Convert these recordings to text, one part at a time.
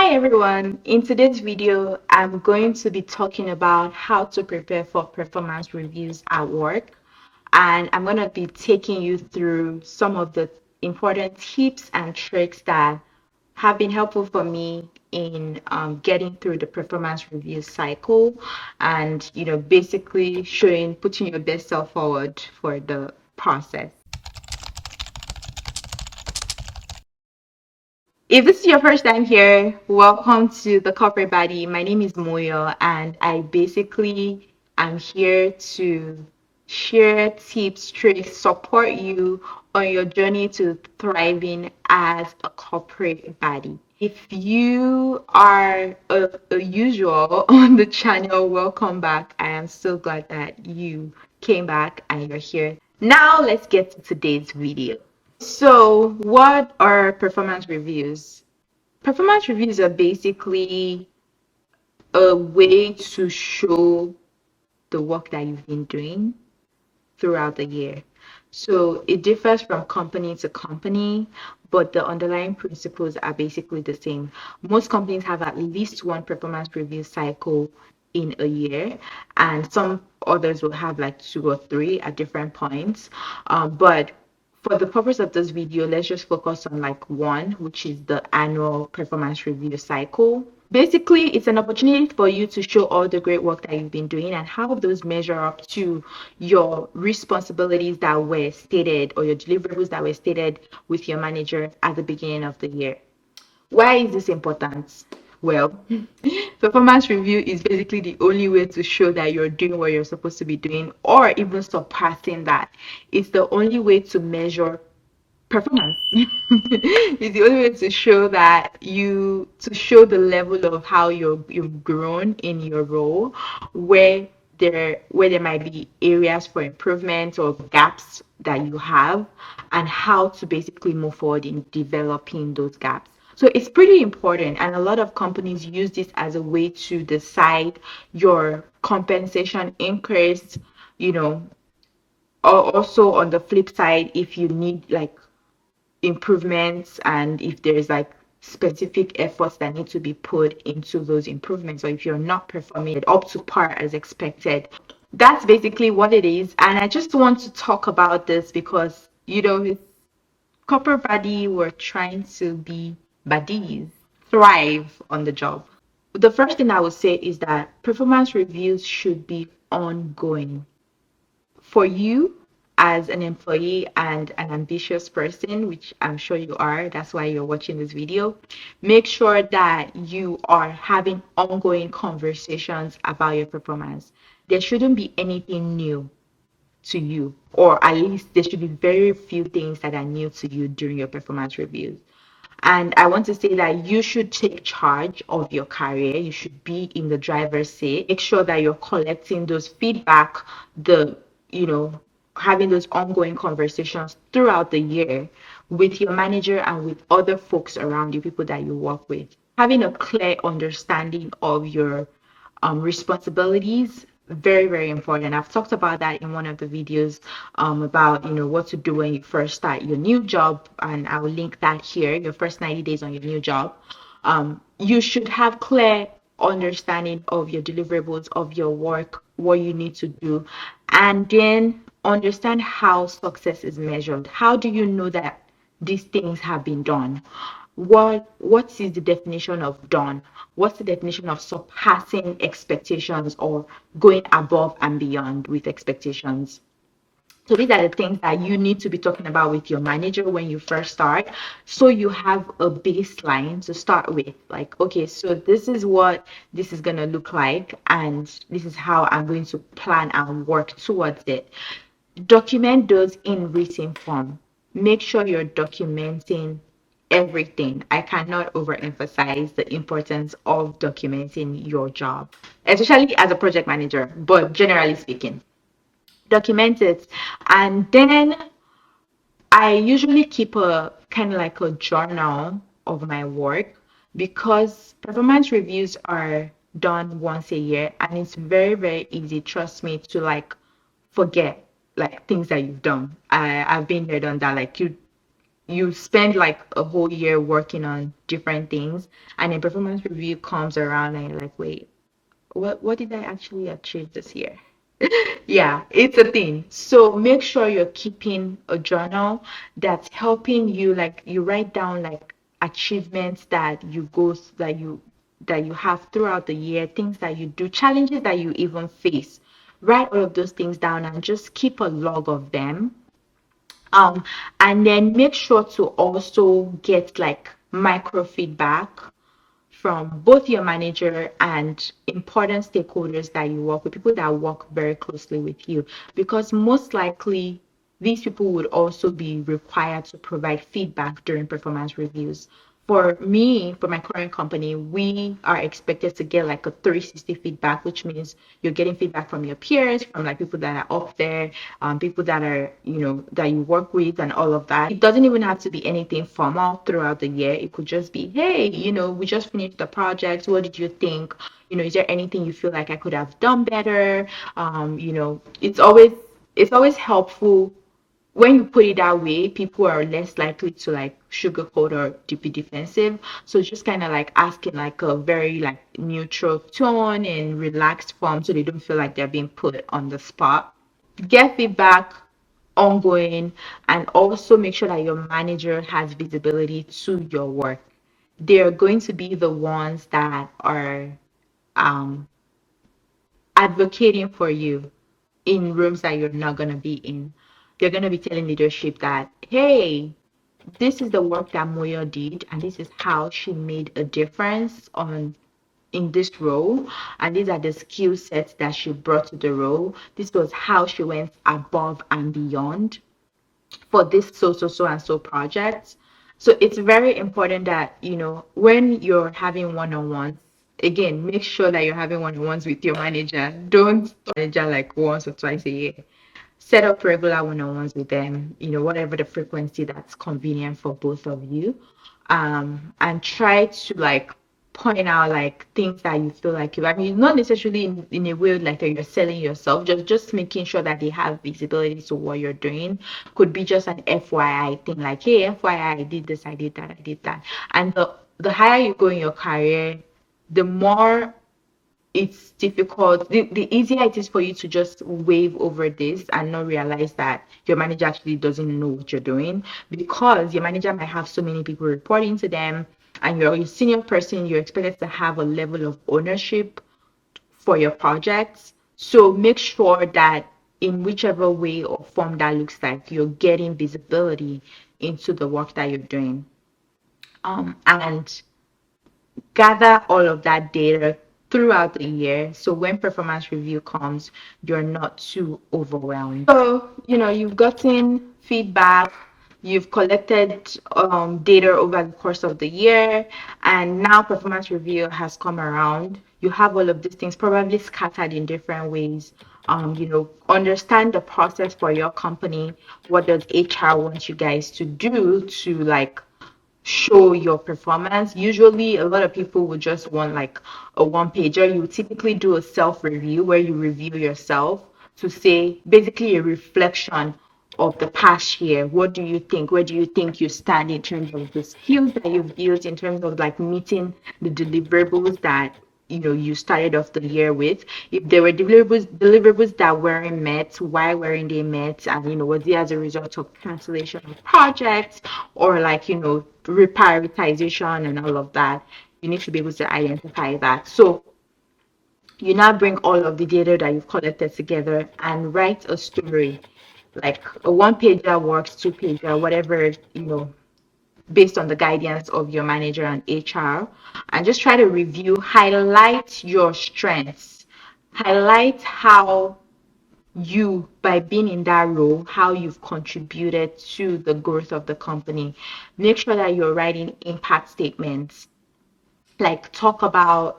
Hi everyone, in today's video I'm going to be talking about how to prepare for performance reviews at work, and I'm going to be taking you through some of the important tips and tricks that have been helpful for me in getting through the performance review cycle, and basically putting your best self forward for the process. If this is your first time here, welcome to the Corporate Body. My name is Moyo, and I basically am here to share tips, tricks, support you on your journey to thriving as a corporate body. If you are a usual on the channel, welcome back. I am so glad that you came back and you're here. Now let's get to today's video. So, what are performance reviews? Performance reviews are basically a way to show the work that you've been doing throughout the year. So, it differs from company to company, but the underlying principles are basically the same. Most companies have at least one performance review cycle in a year, and some others will have like two or three at different points. But for the purpose of this video, let's just focus on like one, which is the annual performance review cycle. Basically, it's an opportunity for you to show all the great work that you've been doing and how those measure up to your responsibilities that were stated or your deliverables that were stated with your manager at the beginning of the year. Why is this important? Well, performance review is basically the only way to show that you're doing what you're supposed to be doing or even surpassing that. It's the only way to measure performance. It's the only way to show to show the level of how you've grown in your role, where there might be areas for improvement or gaps that you have, and how to basically move forward in developing those gaps. So it's pretty important, and a lot of companies use this as a way to decide your compensation increase, you know, or also on the flip side, if you need like improvements and if there's like specific efforts that need to be put into those improvements, or if you're not performing it up to par as expected. That's basically what it is. And I just want to talk about this because, with corporate body, we're trying to be buddies, thrive on the job. The first thing I would say is that performance reviews should be ongoing for you as an employee and an ambitious person, which I'm sure you are. That's why you're watching this video. Make sure that you are having ongoing conversations about your performance. There shouldn't be anything new to you, or at least there should be very few things that are new to you during your performance reviews. And I want to say that you should take charge of your career. You should be in the driver's seat. Make sure that you're collecting those feedback, the, you know, having those ongoing conversations throughout the year with your manager and with other folks around you, people that you work with. Having a clear understanding of your responsibilities, very very important. I've talked about that in one of the videos about what to do when you first start your new job, and I will link that here. Your first 90 days on your new job, you should have clear understanding of your deliverables of your work, what you need to do, and then understand how success is measured. How do you know that these things have been done? What is the definition of done? What's the definition of surpassing expectations or going above and beyond with expectations? So these are the things that you need to be talking about with your manager when you first start, so you have a baseline to start with. Like, okay, so this is what this is going to look like, and this is how I'm going to plan and work towards it. Document those in written form. Make sure you're documenting everything. I cannot overemphasize the importance of documenting your job, especially as a project manager, but generally speaking, document it. And then I usually keep a kind of like a journal of my work, because performance reviews are done once a year and it's very, very easy, trust me, to like forget like things that you've done. I've been there, done that. Like, you you spend like a whole year working on different things, and then performance review comes around and you're like, wait, what did I actually achieve this year? Yeah, it's a thing. So make sure you're keeping a journal that's helping you, like you write down like achievements that you go that you have throughout the year, things that you do, challenges that you even face. Write all of those things down and just keep a log of them. Um, and then make sure to also get like micro feedback from both your manager and important stakeholders that you work with, people that work very closely with you, because most likely these people would also be required to provide feedback during performance reviews. For me, for my current company, we are expected to get like a 360 feedback, which means you're getting feedback from your peers, from like people that are up there, people that are, that you work with and all of that. It doesn't even have to be anything formal throughout the year. It could just be, hey, we just finished the project. What did you think? Is there anything you feel like I could have done better? It's always helpful when you put it that way. People are less likely to like sugarcoat or to be defensive. So just kind of like asking like a very like neutral tone and relaxed form so they don't feel like they're being put on the spot. Get feedback ongoing, and also make sure that your manager has visibility to your work. They're going to be the ones that are um, advocating for you in rooms that you're not going to be in. They're going to be telling leadership that, hey, this is the work that Moyo did, and this is how she made a difference on in this role, and these are the skill sets that she brought to the role. This was how she went above and beyond for this so and so project. So it's very important that, when you're having one-on-ones, again, make sure that you're having one-on-ones with your manager. Don't manager like once or twice a year. Set up regular one-on-ones with them, whatever the frequency that's convenient for both of you. And try to like point out like things that you feel like I mean, not necessarily in a way like that you're selling yourself, just making sure that they have visibility to what you're doing. Could be just an FYI thing, like, hey, FYI, I did this, I did that, I did that. And the higher you go in your career, the more it's difficult, the easier it is for you to just wave over this and not realize that your manager actually doesn't know what you're doing, because your manager might have so many people reporting to them, and you're a senior person, you're expected to have a level of ownership for your projects. So make sure that in whichever way or form that looks like, you're getting visibility into the work that you're doing. And gather all of that data throughout the year, so when performance review comes, you're not too overwhelmed. So you've gotten feedback, you've collected data over the course of the year, and now performance review has come around. You have all of these things probably scattered in different ways. Understand the process for your company. What does HR want you guys to do to like show your performance? Usually a lot of people would just want like a one pager. You typically do a self review where you review yourself to say basically a reflection of the past year. What do you think? Where do you think you stand in terms of the skills that you've built, in terms of like meeting the deliverables that you started off the year with? If there were deliverables that weren't met, why weren't they met? And was it as a result of cancellation of projects, or like reprioritization and all of that? You need to be able to identify that. So you now bring all of the data that you've collected together and write a story, like a one pager works, two pager, whatever, based on the guidance of your manager and HR, and just try to review, highlight your strengths, highlight how you, by being in that role, how you've contributed to the growth of the company. Make sure that you're writing impact statements, like talk about,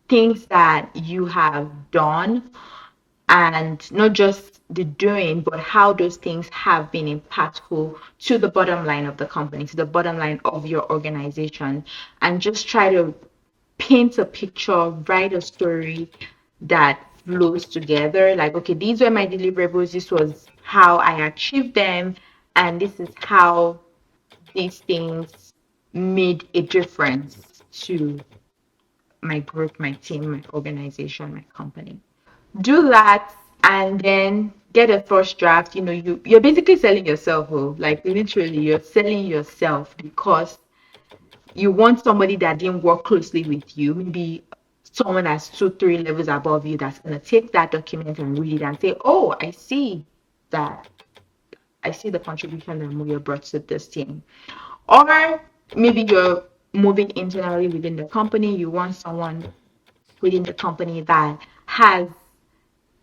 things that you have done, and not just the doing, but how those things have been impactful to the bottom line of the company, to the bottom line of your organization. And just try to paint a picture, write a story that flows together. Like, okay, these were my deliverables, this was how I achieved them, and this is how these things made a difference to my group, my team, my organization, my company. Do that and then get a first draft. You're basically selling yourself, oh, like literally you're selling yourself because you want somebody that didn't work closely with you, maybe someone that's 2, 3 levels above you that's gonna take that document and read it and say, oh, that I see the contribution that Muyo brought to this team. Or maybe you're moving internally within the company, you want someone within the company that has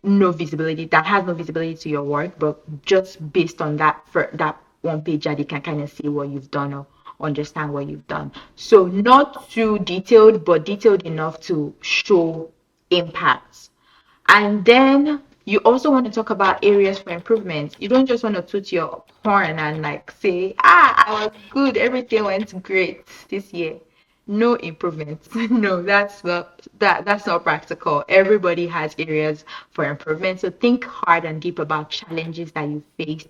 no visibility to your work, but just based on that for that one page that they can kind of see what you've done or understand what you've done. So not too detailed, but detailed enough to show impacts. And then you also want to talk about areas for improvement. You don't just want to toot your horn and like say, I was good, everything went great this year. No improvements. No, that's not practical. Everybody has areas for improvement. So think hard and deep about challenges that you faced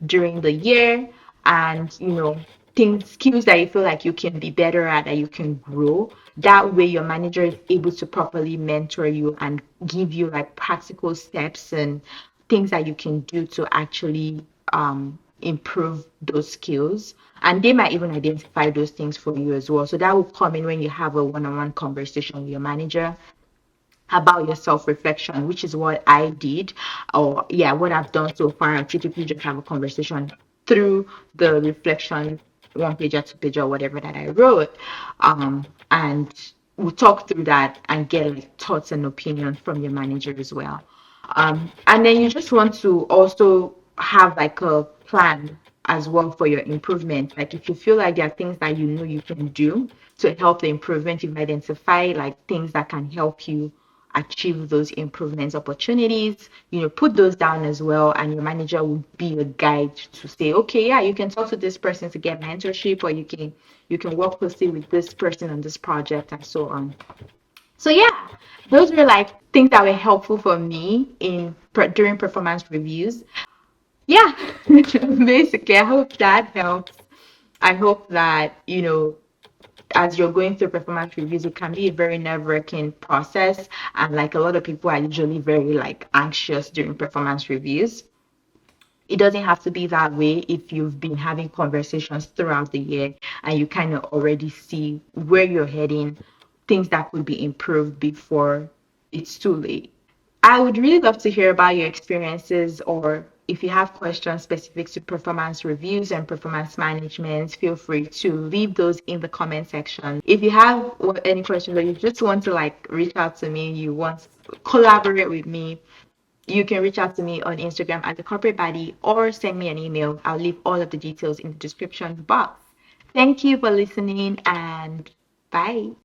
during the year and things skills that you feel like you can be better at, that you can grow. That way your manager is able to properly mentor you and give you like practical steps and things that you can do to actually improve those skills, and they might even identify those things for you as well. So that will come in when you have a one-on-one conversation with your manager about your self-reflection, which is what I did, or yeah, what I've done so far. I typically just have a conversation through the reflection, one pager, 2 pager, whatever that I wrote, and we'll talk through that and get like thoughts and opinions from your manager as well. And then you just want to also have like a plan as well for your improvement. Like if you feel like there are things that you can do to help the improvement, you've identified like things that can help you achieve those improvements opportunities, put those down as well, and your manager will be a guide to say, okay, yeah, you can talk to this person to get mentorship, or you can work closely with this person on this project and so on. So yeah, those were like things that were helpful for me during performance reviews. Yeah, basically, I hope that helps. I hope that as you're going through performance reviews, it can be a very nerve-wracking process, and like a lot of people are usually very like anxious during performance reviews. It doesn't have to be that way if you've been having conversations throughout the year and you kind of already see where you're heading, things that could be improved before it's too late. I would really love to hear about your experiences, or if you have questions specific to performance reviews and performance management, feel free to leave those in the comment section. If you have any questions or you just want to like reach out to me, you want to collaborate with me, you can reach out to me on Instagram at the corporate body or send me an email. I'll leave all of the details in the description box. Thank you for listening and bye.